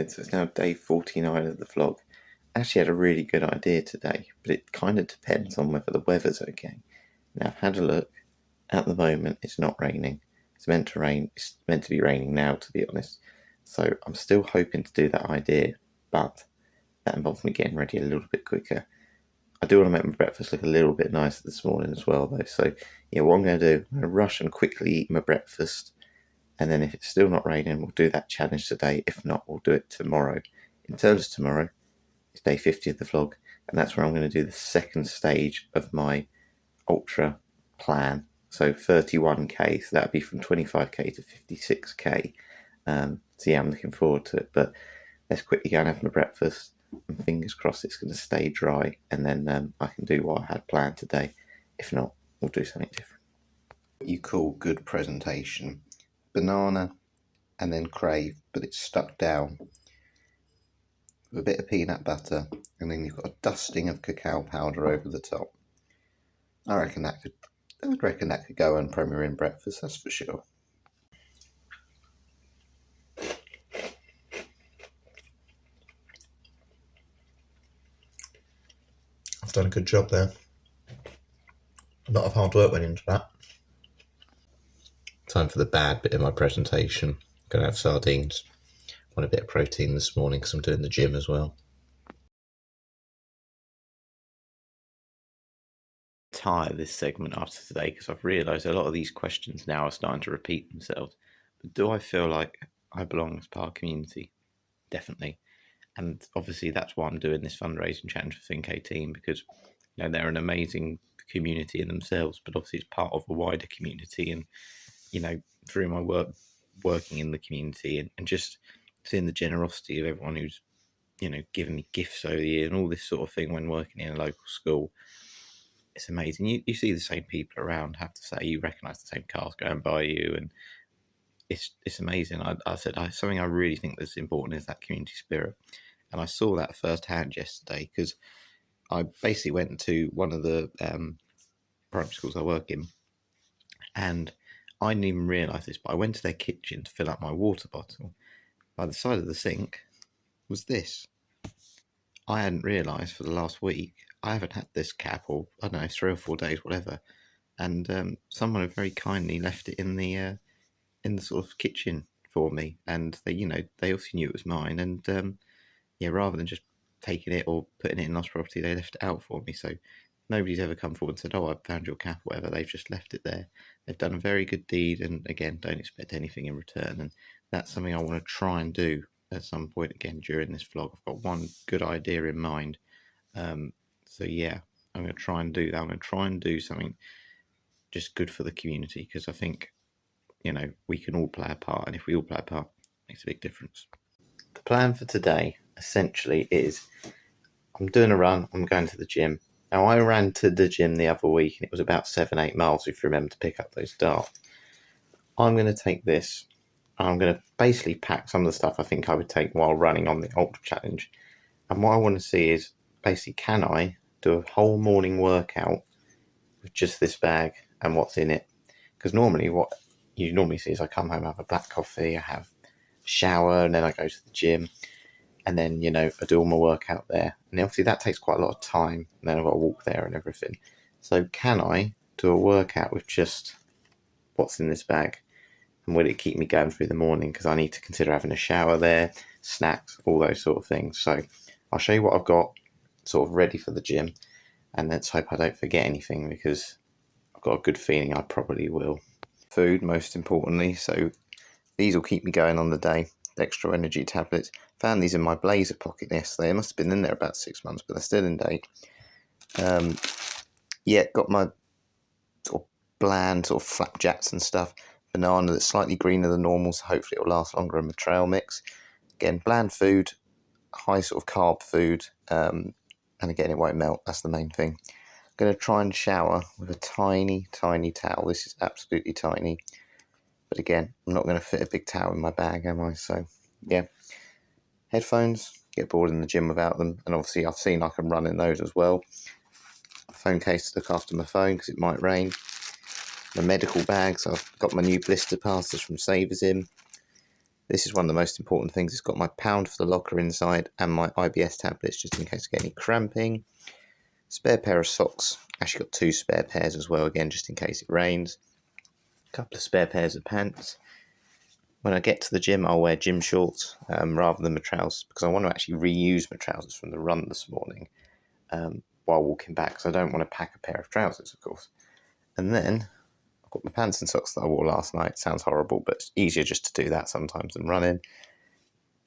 So it's now day 49 of the vlog. I actually had a really good idea today, but it kind of depends on whether the weather's okay. Now I've had a look. At the moment it's not raining. It's meant to rain. It's meant to be raining now, to be honest. So I'm still hoping to do that idea, but that involves me getting ready a little bit quicker. I do want to make my breakfast look a little bit nicer this morning as well, though. So yeah, what I'm going to do, I'm going to rush and quickly eat my breakfast. And then if it's still not raining, we'll do that challenge today. If not, we'll do it tomorrow. In terms of tomorrow, it's day 50 of the vlog. And that's where I'm going to do the second stage of my ultra plan. So 31k, so that'd be from 25k to 56k. So yeah, I'm looking forward to it. But let's quickly go and have my breakfast. And fingers crossed it's going to stay dry. And then I can do what I had planned today. If not, we'll do something different. What you call good presentation. Banana and then crave, but it's stuck down with a bit of peanut butter, and then you've got a dusting of cacao powder over the top. I would reckon that could go on Premier Inn breakfast, that's for sure. I've done a good job there. A lot of hard work went into that. Time for the bad bit of my presentation. Gonna have sardines. Want a bit of protein this morning because I'm doing the gym as well. Tire this segment after today because I've realised a lot of these questions now are starting to repeat themselves. But do I feel like I belong as part of the community? Definitely. And obviously that's why I'm doing this fundraising challenge for THINK18, because they're an amazing community in themselves, but obviously it's part of a wider community. And through my working in the community and just seeing the generosity of everyone who's given me gifts over the year and all this sort of thing when working in a local school, it's amazing. You see the same people around, I have to say. You recognise the same cars going by you, and it's amazing. I said something I really think that's important is that community spirit, and I saw that firsthand yesterday because I basically went to one of the primary schools I work in, and I didn't even realise this, but I went to their kitchen to fill up my water bottle. By the side of the sink was this. I hadn't realised for the last week I haven't had this cap, or I don't know, 3 or 4 days, whatever. And someone had very kindly left it in the sort of kitchen for me, and they obviously knew it was mine, and rather than just taking it or putting it in lost property, they left it out for me. So nobody's ever come forward and said, "Oh, I found your cap," or whatever. They've just left it there. They've done a very good deed, and again, don't expect anything in return. And that's something I want to try and do at some point again during this vlog. I've got one good idea in mind. So yeah, I'm going to try and do that. I'm going to try and do something just good for the community, because I think, we can all play a part, and if we all play a part, it makes a big difference. The plan for today essentially is I'm doing a run, I'm going to the gym. Now, I ran to the gym the other week and it was about 7-8 miles, if you remember to pick up those darts. I'm going to take this, I'm going to basically pack some of the stuff I think I would take while running on the Ultra Challenge. And what I want to see is basically, can I do a whole morning workout with just this bag and what's in it? Because normally what you normally see is I come home, I have a black coffee, I have a shower, and then I go to the gym. And then, I do all my workout there. And obviously that takes quite a lot of time. And then I've got to walk there and everything. So can I do a workout with just what's in this bag? And will it keep me going through the morning? Because I need to consider having a shower there, snacks, all those sort of things. So I'll show you what I've got sort of ready for the gym. And let's hope I don't forget anything, because I've got a good feeling I probably will. Food, most importantly. So these will keep me going on the day. Extra energy tablets. Found these in my blazer pocket yesterday. They must have been in there about 6 months, but they're still in date. Got my sort of bland sort of flapjacks and stuff. Banana that's slightly greener than normal, so hopefully it'll last longer, in my trail mix. Again, bland food, high sort of carb food, and again, it won't melt. That's the main thing. I'm going to try and shower with a tiny, tiny towel. This is absolutely tiny. But again, I'm not going to fit a big towel in my bag, am I? So, yeah. Headphones, get bored in the gym without them. And obviously, I've seen I can run in those as well. A phone case to look after my phone because it might rain. My medical bag, so I've got my new blister passes from Savers in. This is one of the most important things. It's got my pound for the locker inside and my IBS tablets just in case I get any cramping. Spare pair of socks. Actually got 2 spare pairs as well, again, just in case it rains. A couple of spare pairs of pants. When I get to the gym, I'll wear gym shorts rather than my trousers, because I want to actually reuse my trousers from the run this morning while walking back, because I don't want to pack a pair of trousers, of course. And then I've got my pants and socks that I wore last night. Sounds horrible, but it's easier just to do that sometimes than running.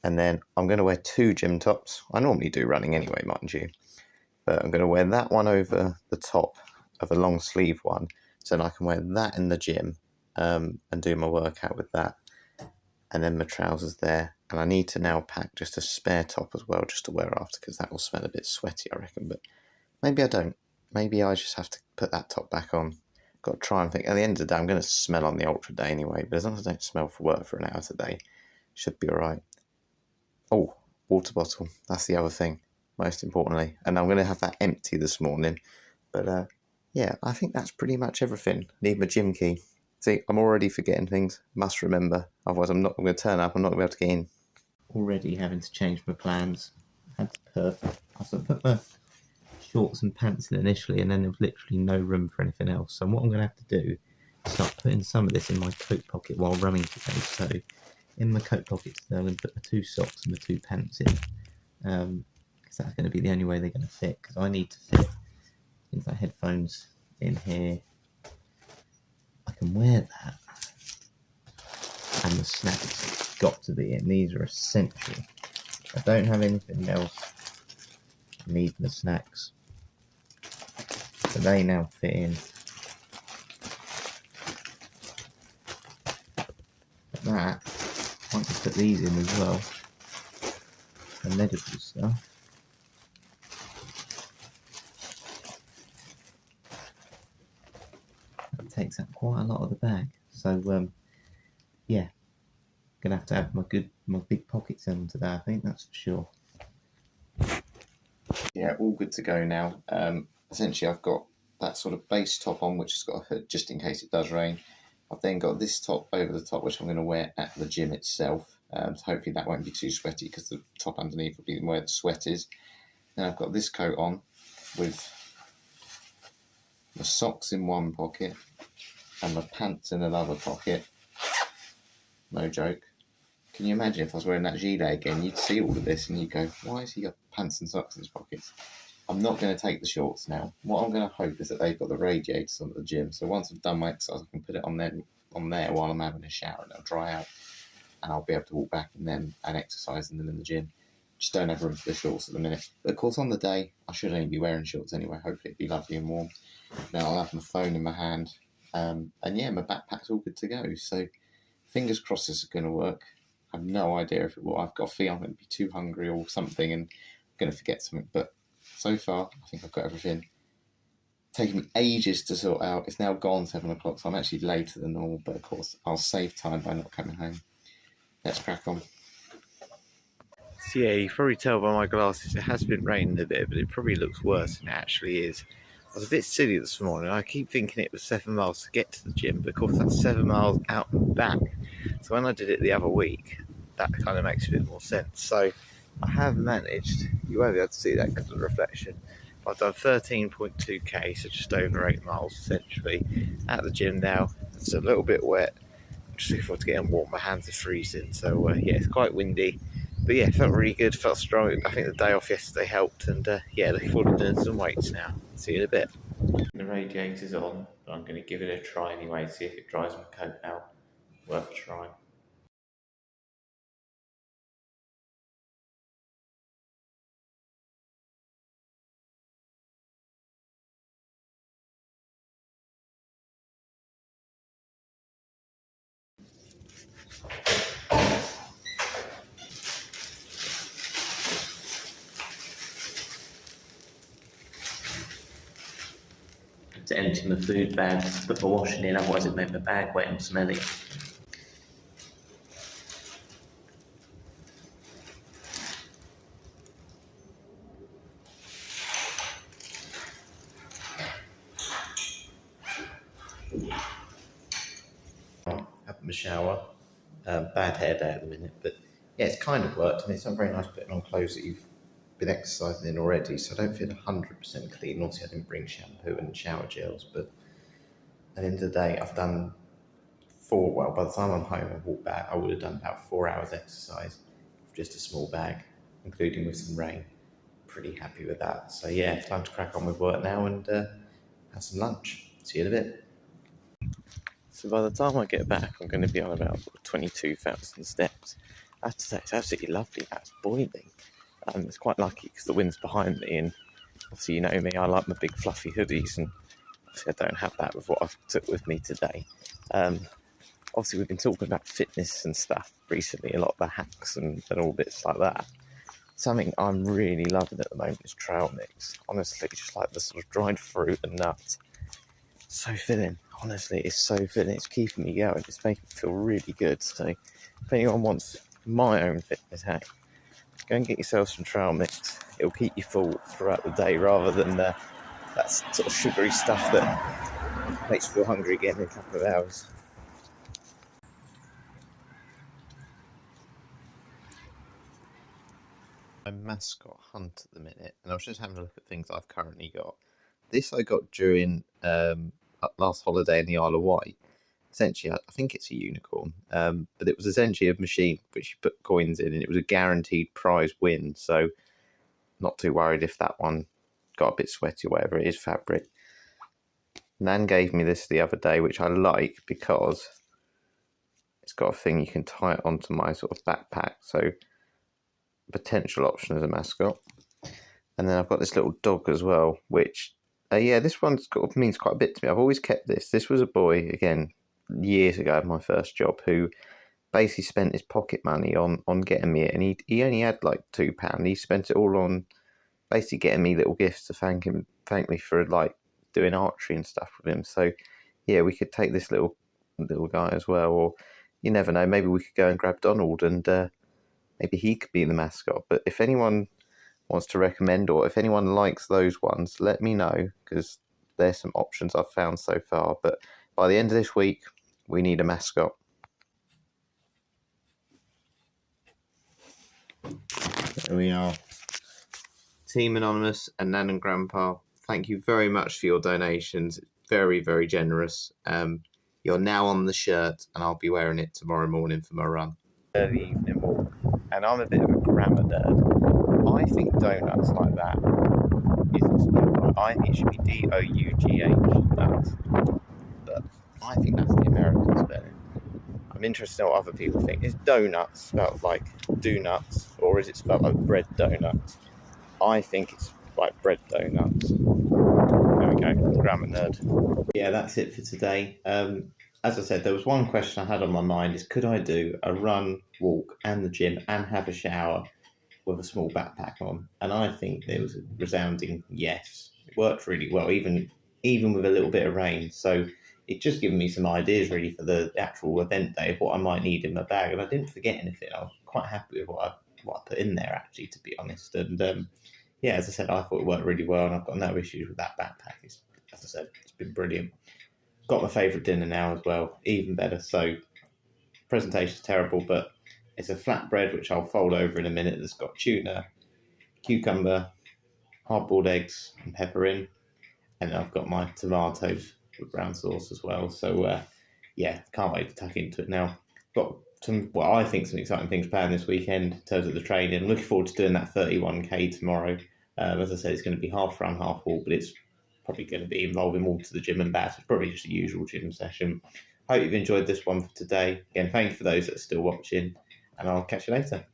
And then I'm going to wear 2 gym tops. I normally do running anyway, mind you. But I'm going to wear that one over the top of a long sleeve one, so then I can wear that in the gym and do my workout with that. And then my trousers there. And I need to now pack just a spare top as well, just to wear after, because that will smell a bit sweaty, I reckon. But maybe I don't. Maybe I just have to put that top back on. Got to try and think. At the end of the day, I'm going to smell on the ultra day anyway, but as long as I don't smell for work for an hour today, should be alright. Oh, water bottle. That's the other thing, most importantly. And I'm going to have that empty this morning. But yeah, I think that's pretty much everything. Need my gym key. See, I'm already forgetting things. Must remember. Otherwise, I'm going to turn up. I'm not going to be able to get in. Already having to change my plans. I put my shorts and pants in initially, and then there was literally no room for anything else. So what I'm going to have to do is start putting some of this in my coat pocket while running today. So in my coat pocket today, I'm going to put my 2 socks and my 2 pants in. Because that's going to be the only way they're going to fit. Because I need to fit things like headphones in here. I can wear that, and the snacks got to be in. These are essential. If I don't have anything else, I need the snacks. So they now fit in. But that, once I put these in as well, the medical stuff. That takes up quite a lot of the bag. So yeah, gonna have my big pockets on today, I think, that's for sure. Yeah, all good to go now. Essentially I've got that sort of base top on, which has got a hood just in case it does rain. I've then got this top over the top, which I'm going to wear at the gym itself. So hopefully that won't be too sweaty, because the top underneath will be where the sweat is. Then I've got this coat on with the socks in one pocket and my pants in another pocket. No joke. Can you imagine if I was wearing that gilet again? You'd see all of this and you'd go, why has he got pants and socks in his pockets? I'm not going to take the shorts now. What I'm going to hope is that they've got the radiators on at the gym. So once I've done my exercise, I can put it on there while I'm having a shower, and it'll dry out. And I'll be able to walk back in them and exercise in them in the gym. Just don't have room for the shorts at the minute. But of course, on the day, I should only be wearing shorts anyway. Hopefully it'll be lovely and warm. Then I'll have my phone in my hand. And yeah, my backpack's all good to go. So fingers crossed this is going to work. I have no idea if it will. I've got a feeling I'm going to be too hungry or something and I'm going to forget something. But so far, I think I've got everything. Taking me ages to sort out. It's now gone 7 o'clock, so I'm actually later than normal. But of course, I'll save time by not coming home. Let's crack on. So yeah, you can probably tell by my glasses it has been raining a bit, but it probably looks worse than it actually is. I was a bit silly this morning. I keep thinking it was 7 miles to get to the gym, but of course that's 7 miles out and back. So when I did it the other week, that kind of makes a bit more sense. So I have managed, you won't be able to see that because of the reflection, I've done 13.2k, so just over 8 miles essentially. At the gym now, it's a little bit wet. I'm just looking forward to getting warm. My hands are freezing, so yeah, it's quite windy. But yeah, felt really good, felt strong. I think the day off yesterday helped, and yeah, looking forward to doing some weights now. See you in a bit. The radiator's on, but I'm going to give it a try anyway, see if it dries my coat out. Worth a try. To empty my food bag, put my washing in, otherwise it made my bag wet and smelly. Having my shower, Bad hair day at the minute, but yeah, it's kind of worked. I mean, it's not very nice putting on clothes that you've been exercising in already, so I don't feel 100% clean. Obviously, I didn't bring shampoo and shower gels, but at the end of the day, I've done by the time I'm home and walk back, I would have done about 4 hours exercise with just a small bag, including with some rain. Pretty happy with that. So yeah, time to crack on with work now and have some lunch. See you in a bit. So by the time I get back, I'm going to be on about 22,000 steps. I have to say, it's absolutely lovely. That's boiling. It's quite lucky because the wind's behind me, and obviously you know me, I like my big fluffy hoodies, and obviously I don't have that with what I've took with me today. Obviously we've been talking about fitness and stuff recently, a lot of the hacks and all bits like that. Something I'm really loving at the moment is trail mix. Honestly, just like the sort of dried fruit and nuts. So filling. Honestly, it's so filling. It's keeping me going. It's making me feel really good. So if anyone wants my own fitness hack, go and get yourself some trail mix. It'll keep you full throughout the day rather than that sort of sugary stuff that makes you feel hungry again in a couple of hours. My mascot hunt at the minute, and I was just having a look at things I've currently got. This I got during last holiday in the Isle of Wight. Essentially, I think it's a unicorn, but it was essentially a machine which you put coins in, and it was a guaranteed prize win. So, not too worried if that one got a bit sweaty or whatever. It is fabric. Nan gave me this the other day, which I like because it's got a thing you can tie it onto my sort of backpack. So, potential option as a mascot. And then I've got this little dog as well, which, this one's means quite a bit to me. I've always kept this. This was a boy, again, years ago at my first job, who basically spent his pocket money on getting me it. And he only had like £2. He spent it all on basically getting me little gifts to thank me for like doing archery and stuff with him. So, yeah, we could take this little guy as well. Or you never know, maybe we could go and grab Donald and maybe he could be the mascot. But if anyone wants to recommend, or if anyone likes those ones, let me know, because there's some options I've found so far. But by the end of this week, we need a mascot. There we are. Team Anonymous and Nan and Grandpa, thank you very much for your donations. It's very, very generous. You're now on the shirt, and I'll be wearing it tomorrow morning for my run. Early evening walk, and I'm a bit of a grammar nerd. I think donuts like that isn't spelled right. I think it should be DOUGH, nuts. But I think that's the American spelling. I'm interested in what other people think. Is donuts spelled like do nuts, or is it spelled like bread donuts? I think it's like bread donuts. There we go, grammar nerd. Yeah, that's it for today. As I said, there was one question I had on my mind: is could I do a run, walk, and the gym, and have a shower with a small backpack on? And I think there was a resounding yes. It worked really well, even with a little bit of rain. So it just given me some ideas really for the actual event day of what I might need in my bag. And I didn't forget anything. I was quite happy with what I put in there, actually, to be honest. And as I said, I thought it worked really well, and I've got no issues with that backpack. As I said, it's been brilliant. Got my favourite dinner now as well, even better. So presentation's terrible, but it's a flatbread which I'll fold over in a minute. That's got tuna, cucumber, hard-boiled eggs, and pepper in, and I've got my tomatoes with brown sauce as well. So can't wait to tuck into it now. Got some exciting things planned this weekend in terms of the training. I'm looking forward to doing that 31k tomorrow. As I said, it's going to be half run, half walk, but it's probably going to be involving more to the gym and back. It's probably just a usual gym session. Hope you've enjoyed this one for today. Again, thank you for those that are still watching, and I'll catch you later.